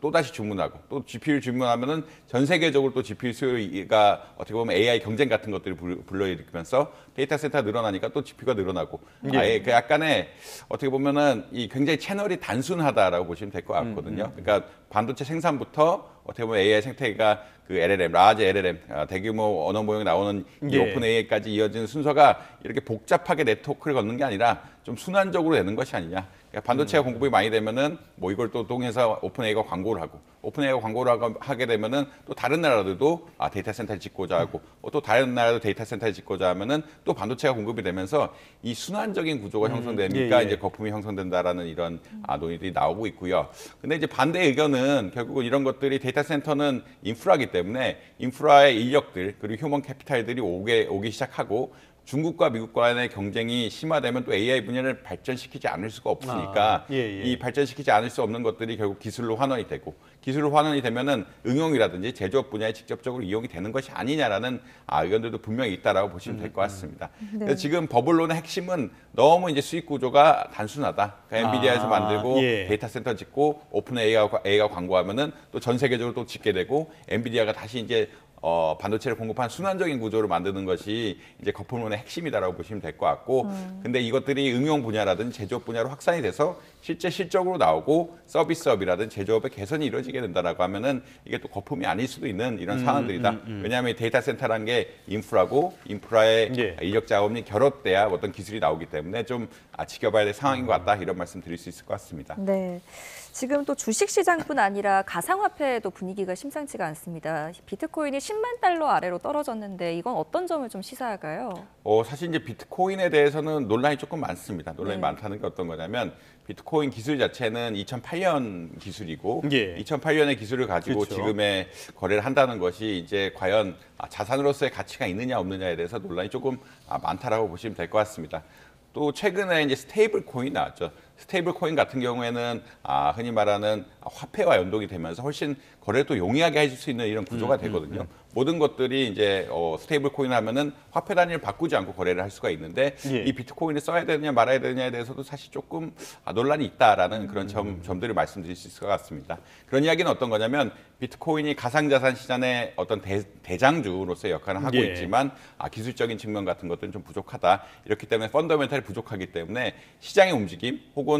또다시 주문하고 또 GPU를 주문하면은 전 세계적으로 또 GPU 수요가 어떻게 보면 AI 경쟁 같은 것들을 불러일으키면서 데이터 센터가 늘어나니까 또 GPU가 늘어나고 그 약간의 어떻게 보면은 이 굉장히 채널이 단순하다라고 보시면 될 것 같거든요. 그러니까 반도체 생산부터 어떻게 보면 AI 생태계가 그 LLM, 라지 LLM, 대규모 언어 모형이 나오는 이 오픈 AI까지 이어지는 순서가 이렇게 복잡하게 네트워크를 걷는 게 아니라 좀 순환적으로 되는 것이 아니냐. 그러니까 반도체가 공급이 많이 되면은 이걸 또 통해서 오픈 AI가 광고를 하고 오픈 AI가 광고를 하게 되면은 또 다른 나라들도 데이터 센터를 짓고자 하고 또 다른 나라도 데이터 센터를 짓고자 하면은 또 반도체가 공급이 되면서 이 순환적인 구조가 형성되니까 이제 거품이 형성된다라는 이런 논의들이 나오고 있고요. 근데 이제 반대 의견은 결국은 이런 것들이 데이터 센터는 인프라이기 때문에 인프라의 인력들 그리고 휴먼 캐피탈들이 오기 시작하고 중국과 미국 간의 경쟁이 심화되면 또 AI 분야를 발전시키지 않을 수가 없으니까 이 발전시키지 않을 수 없는 것들이 결국 기술로 환원이 되고 기술로 환원이 되면은 응용이라든지 제조업 분야에 직접적으로 이용이 되는 것이 아니냐라는 의견들도 분명히 있다라고 보시면 될 것 같습니다. 그래서 지금 버블론의 핵심은 너무 이제 수익 구조가 단순하다. 그러니까 엔비디아에서 만들고 데이터 센터 짓고 오픈 AI가 광고하면은 또 전 세계적으로 또 짓게 되고 엔비디아가 다시 이제 반도체를 공급한 순환적인 구조를 만드는 것이 이제 거품론의 핵심이다라고 보시면 될 것 같고 근데 이것들이 응용 분야라든지 제조업 분야로 확산이 돼서 실제 실적으로 나오고 서비스업이라든지 제조업의 개선이 이루어지게 된다라고 하면은 이게 또 거품이 아닐 수도 있는 이런 상황들이다. 왜냐하면 데이터 센터라는 게 인프라고 인프라의 인력 자원이 결합돼야 어떤 기술이 나오기 때문에 좀 지켜봐야 될 상황인 것 같다. 이런 말씀 드릴 수 있을 것 같습니다. 네. 지금 또 주식시장뿐 아니라 가상화폐도 분위기가 심상치가 않습니다. 비트코인이 10만 달러 아래로 떨어졌는데 이건 어떤 점을 좀 시사할까요? 사실 이제 비트코인에 대해서는 논란이 조금 많습니다. 논란이 네. 많다는 게 어떤 거냐면 비트코인 기술 자체는 2008년 기술이고 예. 2008년의 기술을 가지고 그렇죠. 지금의 거래를 한다는 것이 이제 과연 자산으로서의 가치가 있느냐 없느냐에 대해서 논란이 조금 많다라고 보시면 될 것 같습니다. 또 최근에 이제 스테이블 코인 나왔죠. 스테이블 코인 같은 경우에는 흔히 말하는 화폐와 연동이 되면서 훨씬 거래를 또 용이하게 해줄 수 있는 이런 구조가 되거든요. 모든 것들이 이제 스테이블 코인 하면은 화폐 단위를 바꾸지 않고 거래를 할 수가 있는데 예. 이 비트코인을 써야 되느냐 말아야 되느냐에 대해서도 사실 조금 논란이 있다라는 그런 점들을 말씀드릴 수 있을 것 같습니다. 그런 이야기는 어떤 거냐면 비트코인이 가상자산 시장의 어떤 대장주로서의 역할을 하고 예. 있지만 기술적인 측면 같은 것들은 좀 부족하다. 이렇기 때문에 펀더멘탈이 부족하기 때문에 시장의 움직임 혹은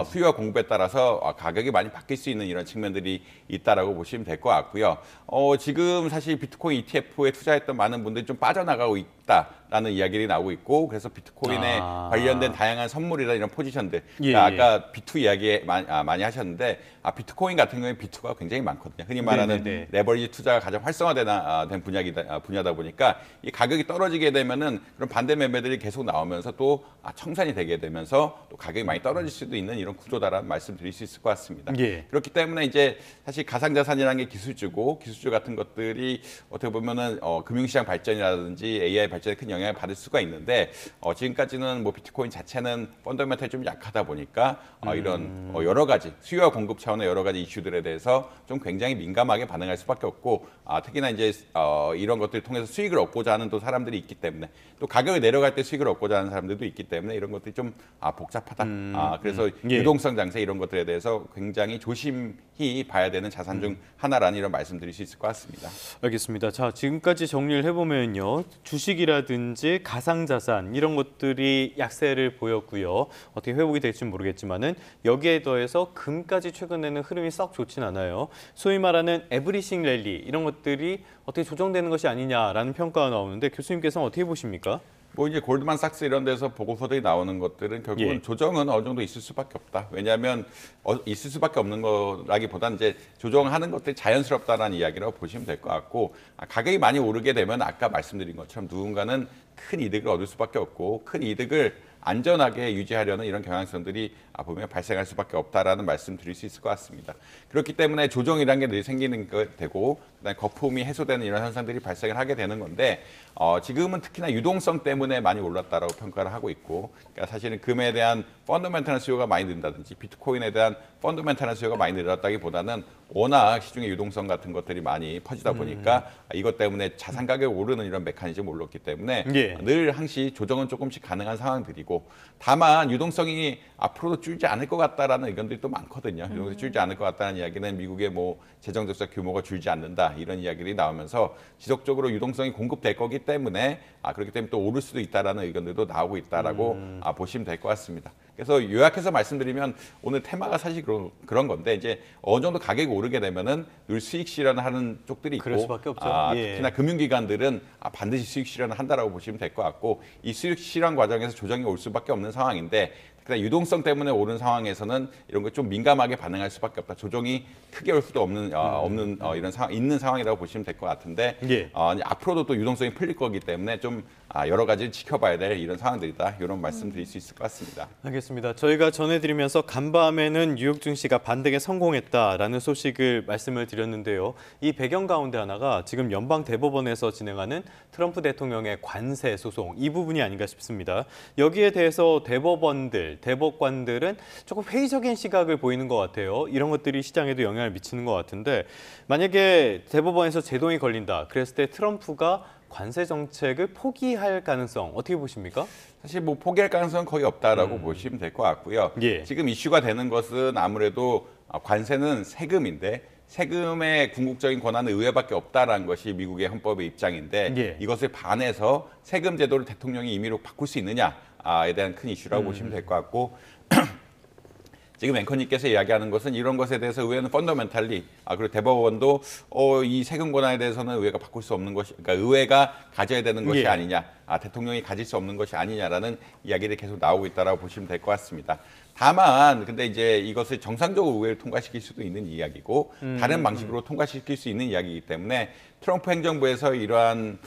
수요와 공급에 따라서 가격이 많이 바뀔 수 있는 이런 측면들이 있다라고 보시면 될 것 같고요. 지금 사실 비트코인 ETF에 투자했던 많은 분들이 좀 빠져나가고 있다라는 이야기들이 나오고 있고 그래서 비트코인에 관련된 다양한 선물이나 이런 포지션들 예, 아까 B2 이야기 많이 하셨는데 비트코인 같은 경우에 B2가 굉장히 많거든요. 흔히 말하는 네네네. 레버리지 투자가 가장 활성화된 분야다 보니까 이 가격이 떨어지게 되면은 그런 반대 매매들이 계속 나오면서 또 청산이 되게 되면서 또 가격이 많이 떨어질 수도 있는 이런 구조다라는 말씀드릴 수 있을 것 같습니다. 예. 그렇기 때문에 이제 사실 가상자산이라는 게 기술주고 기술주 같은 것들이 어떻게 보면은 금융시장 발전이라든지 AI 발전에 큰 영향을 받을 수가 있는데 지금까지는 뭐 비트코인 자체는 펀더멘탈이 좀 약하다 보니까 이런 여러 가지 수요와 공급 차원의 여러 가지 이슈들에 대해서 좀 굉장히 민감하게 반응할 수밖에 없고 특히나 이제 이런 것들을 통해서 수익을 얻고자 하는 또 사람들이 있기 때문에 또 가격이 내려갈 때 수익을 얻고자 하는 사람들도 있기 때문에 이런 것들이 좀 복잡하다. 그래서 예. 유동성 장세 이런 것들에 대해서 굉장히 조심히 봐야 되는 자산 중 하나라는 이런 말씀드릴 수 있을 것 같습니다. 알겠습니다. 자, 지금까지 정리를 해보면요. 주식이라든지 가상자산 이런 것들이 약세를 보였고요. 어떻게 회복이 될지 모르겠지만은 여기에 더해서 금까지 최근에는 흐름이 썩 좋진 않아요. 소위 말하는 에브리싱 랠리 이런 것들이 어떻게 조정되는 것이 아니냐라는 평가가 나오는데 교수님께서는 어떻게 보십니까? 뭐 이제 골드만삭스 이런 데서 보고서들이 나오는 것들은 결국은 예. 조정은 어느 정도 있을 수밖에 없다. 왜냐하면 있을 수밖에 없는 거라기보다는 이제 조정하는 것들이 자연스럽다라는 이야기라고 보시면 될 것 같고 가격이 많이 오르게 되면 아까 말씀드린 것처럼 누군가는 큰 이득을 얻을 수밖에 없고 큰 이득을 안전하게 유지하려는 이런 경향성들이 보면 발생할 수밖에 없다라는 말씀 드릴 수 있을 것 같습니다. 그렇기 때문에 조정이라는 게 늘 생기는 것 되고 그다음에 거품이 해소되는 이런 현상들이 발생을 하게 되는 건데 지금은 특히나 유동성 때문에 많이 올랐다라고 평가를 하고 있고 그러니까 사실은 금에 대한 펀더멘탈한 수요가 많이 는다든지 비트코인에 대한 펀더멘탈한 수요가 많이 늘었다기보다는 워낙 시중의 유동성 같은 것들이 많이 퍼지다 보니까 이것 때문에 자산 가격이 오르는 이런 메커니즘을 올렸기 때문에 예. 늘 항시 조정은 조금씩 가능한 상황들이고 다만 유동성이 앞으로도 줄지 않을 것 같다라는 의견들이 또 많거든요. 유동성이 줄지 않을 것 같다는 이야기는 미국의 뭐 재정적자 규모가 줄지 않는다 이런 이야기들이 나오면서 지속적으로 유동성이 공급될 거기 때문에 그렇기 때문에 또 오를 수도 있다라는 의견들도 나오고 있다라고 보시면 될 것 같습니다. 그래서 요약해서 말씀드리면 오늘 테마가 사실 그런 건데 이제 어느 정도 가격이 오르게 되면은 늘 수익 실현을 하는 쪽들이 있고 그럴 수밖에 없죠. 예. 특히나 금융기관들은 반드시 수익 실현을 한다라고 보시면 될 것 같고 이 수익 실현 과정에서 조정이 올 수밖에 없는 상황인데 특히나 유동성 때문에 오른 상황에서는 이런 거 좀 민감하게 반응할 수밖에 없다. 조정이 크게 올 수도 없는 이런 상황 있는 상황이라고 보시면 될 것 같은데 예. 이제 앞으로도 또 유동성이 풀릴 거기 때문에 좀 여러 가지 지켜봐야 될 이런 상황들이다. 이런 말씀드릴 수 있을 것 같습니다. 알겠습니다. 저희가 전해드리면서 간밤에는 뉴욕 증시가 반등에 성공했다라는 소식을 말씀을 드렸는데요. 이 배경 가운데 하나가 지금 연방 대법원에서 진행하는 트럼프 대통령의 관세 소송 이 부분이 아닌가 싶습니다. 여기에 대해서 대법관들은 조금 회의적인 시각을 보이는 것 같아요. 이런 것들이 시장에도 영향을 미치는 것 같은데 만약에 대법원에서 제동이 걸린다. 그랬을 때 트럼프가 관세 정책을 포기할 가능성 어떻게 보십니까? 사실 뭐 포기할 가능성은 거의 없다라고 보시면 될 것 같고요. 예. 지금 이슈가 되는 것은 아무래도 관세는 세금인데 세금의 궁극적인 권한은 의회밖에 없다라는 것이 미국의 헌법의 입장인데 예. 이것을 반해서 세금 제도를 대통령이 임의로 바꿀 수 있느냐에 대한 큰 이슈라고 보시면 될 것 같고 지금 앵커님께서 이야기하는 것은 이런 것에 대해서 의회는 펀더멘탈리 그리고 대법원도 이 세금 권한에 대해서는 의회가 바꿀 수 없는 것이 그러니까 의회가 가져야 되는 것이 예. 아니냐 대통령이 가질 수 없는 것이 아니냐라는 이야기들이 계속 나오고 있다라고 보시면 될 것 같습니다. 다만 근데 이제 이것을 정상적으로 의회를 통과시킬 수도 있는 이야기고 다른 방식으로 통과시킬 수 있는 이야기이기 때문에 트럼프 행정부에서 이러한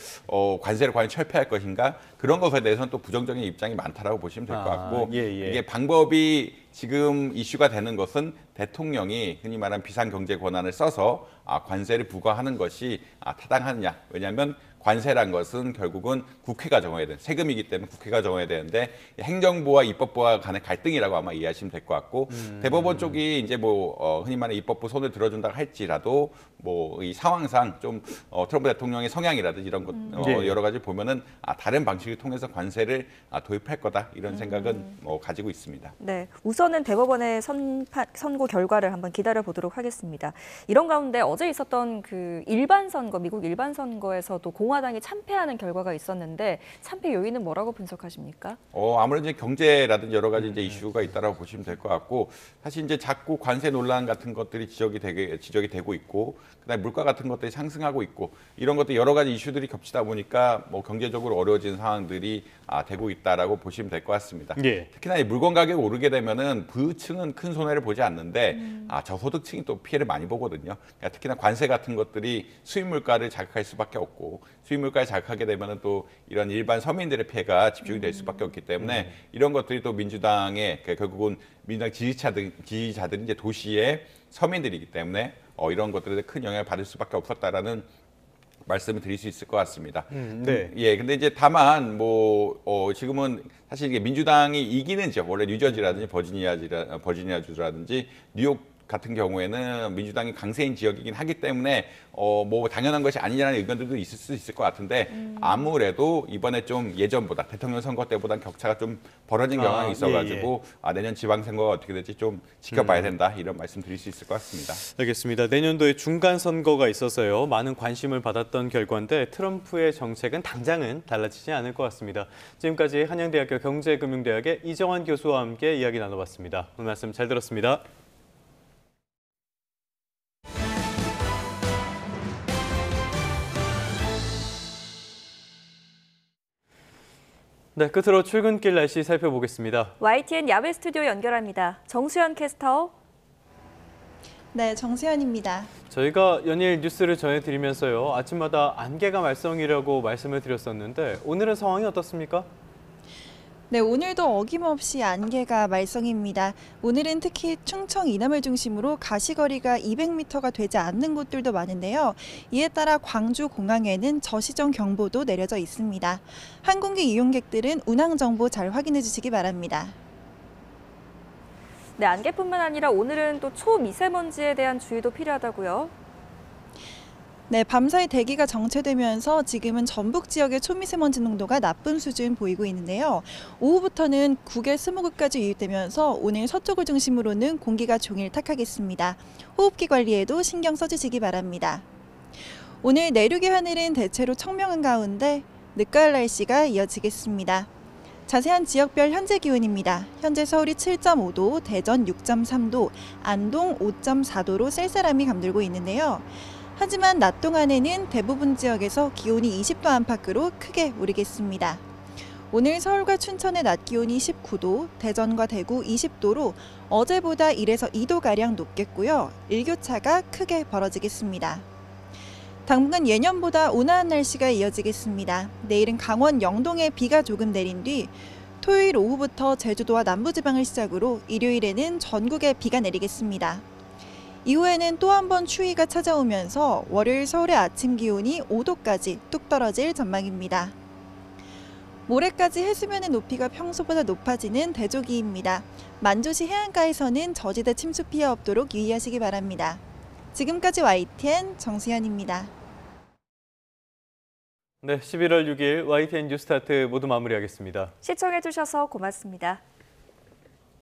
관세를 과연 철폐할 것인가 그런 것에 대해서는 또 부정적인 입장이 많다라고 보시면 될 것 같고 이게 방법이 지금 이슈가 되는 것은 대통령이 흔히 말하는 비상경제 권한을 써서 관세를 부과하는 것이 타당하느냐. 왜냐하면 관세란 것은 결국은 국회가 정해야 되는 세금이기 때문에 국회가 정해야 되는데 행정부와 입법부와 간의 갈등이라고 아마 이해하시면 될 것 같고 대법원 쪽이 이제 뭐 흔히 말하는 입법부 손을 들어준다 할지라도 뭐 이 상황상 좀 트럼프 대통령의 성향이라든지 이런 것 여러 가지 보면은 다른 방식을 통해서 관세를 도입할 거다 이런 생각은 가지고 있습니다. 네, 우선은 대법원의 선고 결과를 한번 기다려 보도록 하겠습니다. 이런 가운데 어제 있었던 그 일반 선거, 미국 일반 선거에서도 공화당이 참패하는 결과가 있었는데 참패 요인은 뭐라고 분석하십니까? 아무래도 이제 경제라든지 여러 가지 이제 이슈가 있다라고 보시면 될 것 같고 사실 이제 자꾸 관세 논란 같은 것들이 지적이 되고 있고 그다음에 물가 같은 것들이 상승하고 있고 이런 것들 여러 가지 이슈들이 겹치다 보니까 뭐 경제적으로 어려워지는 상황들이 되고 있다라고 보시면 될 것 같습니다. 특히나 이 물건 가격이 오르게 되면은 부유층은 큰 손해를 보지 않는데 저소득층이 또 피해를 많이 보거든요. 그러니까 특히나 관세 같은 것들이 수입 물가를 자극할 수밖에 없고 수입 물가를 자극하게 되면은 또 이런 일반 서민들의 피해가 집중이 될 수밖에 없기 때문에 이런 것들이 또 민주당의 결국은 민주당 지지자들이 이제 도시의 서민들이기 때문에 이런 것들에 큰 영향을 받을 수밖에 없었다라는 말씀을 드릴 수 있을 것 같습니다. 근데 이제 다만 뭐 지금은 사실 이게 민주당이 이기는 지역 원래 뉴저지라든지 버지니아주라든지 뉴욕 같은 경우에는 민주당이 강세인 지역이긴 하기 때문에 뭐 당연한 것이 아니냐는 의견들도 있을 수 있을 것 같은데 아무래도 이번에 좀 예전보다 대통령 선거 때보다 격차가 좀 벌어진 경향이 있어가지고 내년 지방선거가 어떻게 될지 좀 지켜봐야 된다 이런 말씀 드릴 수 있을 것 같습니다. 알겠습니다. 내년도에 중간 선거가 있어서요. 많은 관심을 받았던 결과인데 트럼프의 정책은 당장은 달라지지 않을 것 같습니다. 지금까지 한양대학교 경제금융대학의 이정환 교수와 함께 이야기 나눠봤습니다. 오늘 말씀 잘 들었습니다. 네, 끝으로 출근길 날씨 살펴보겠습니다. YTN 야외 스튜디오 연결합니다. 정수현 캐스터. 네, 정수현입니다. 저희가 연일 뉴스를 전해드리면서요. 아침마다 안개가 말썽이라고 말씀을 드렸었는데 오늘은 상황이 어떻습니까? 네, 오늘도 어김없이 안개가 말썽입니다. 오늘은 특히 충청 이남을 중심으로 가시거리가 200m가 되지 않는 곳들도 많은데요. 이에 따라 광주 공항에는 저시정 경보도 내려져 있습니다. 항공기 이용객들은 운항 정보 잘 확인해 주시기 바랍니다. 네, 안개뿐만 아니라 오늘은 또 초미세먼지에 대한 주의도 필요하다고요? 네, 밤사이 대기가 정체되면서 지금은 전북 지역의 초미세먼지 농도가 나쁨 수준 보이고 있는데요. 오후부터는 국외 스모그까지 유입되면서 오늘 서쪽을 중심으로는 공기가 종일 탁하겠습니다. 호흡기 관리에도 신경 써주시기 바랍니다. 오늘 내륙의 하늘은 대체로 청명한 가운데 늦가을 날씨가 이어지겠습니다. 자세한 지역별 현재 기온입니다. 현재 서울이 7.5도, 대전 6.3도, 안동 5.4도로 쌀쌀함이 감돌고 있는데요. 하지만 낮 동안에는 대부분 지역에서 기온이 20도 안팎으로 크게 오르겠습니다. 오늘 서울과 춘천의 낮 기온이 19도, 대전과 대구 20도로 어제보다 1에서 2도가량 높겠고요. 일교차가 크게 벌어지겠습니다. 당분간 예년보다 온화한 날씨가 이어지겠습니다. 내일은 강원 영동에 비가 조금 내린 뒤 토요일 오후부터 제주도와 남부지방을 시작으로 일요일에는 전국에 비가 내리겠습니다. 이후에는 또 한 번 추위가 찾아오면서 월요일 서울의 아침 기온이 5도까지 뚝 떨어질 전망입니다. 모레까지 해수면의 높이가 평소보다 높아지는 대조기입니다. 만조시 해안가에서는 저지대 침수 피해 없도록 유의하시기 바랍니다. 지금까지 YTN 정수현입니다. 네, 11월 6일 YTN 뉴스타트 모두 마무리하겠습니다. 시청해주셔서 고맙습니다.